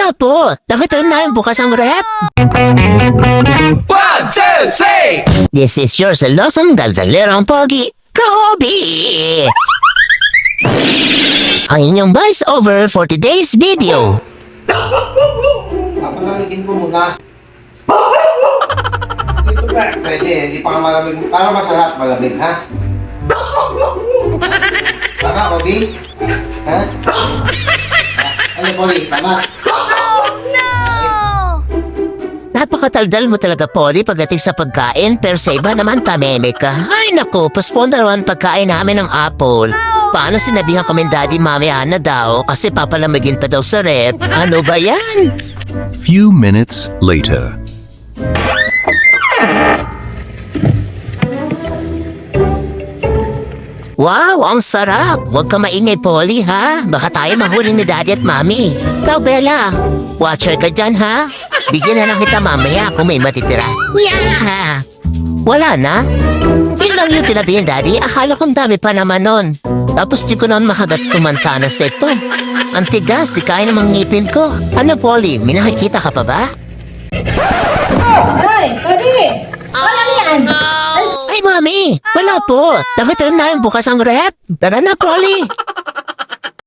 Wala po. Nakita rin namin bukas ang rep. 1, 2, 3! This is your salosong daldalerong pogi, Kobe! Ang inyong voice over for today's video. Papalamigin mo muna. Dito ba? Pwede, hindi pa ka malamig. Para masarap malamig, ha? Tama, Kobe? Ha? Ano, Kobe? Tama? Napakataldal mo talaga, Polly, pagdating sa pagkain, pero sa iba naman tameme ka. Ay naku, postpone na naman pagkain namin ng apple. Paano sinabihan kami daddy mamaya na daw kasi papalamigin pa daw sa rep? Ano ba yan? Few minutes later. Wow, ang sarap! Huwag ka maingay, Polly, ha? Baka tayo mahuli ni Daddy at Mami. Ikaw, Bella, watcher ka dyan, ha? Bigyan na lang kita mamaya kung may matitira. Yeah! Wala na? Yun lang yung tinabi ni Daddy. Akala kong dami pa naman nun. Tapos di ko noon makagat kumansana sa ito. Ang tigas, di kaya namang ngipin ko. Ano, Polly? May nakikita ka pa ba? Ay, Kobe! Wala yan! Ay, Mami! Wala po! Nakita rin namin bukas ang rep. Tara na, Polly!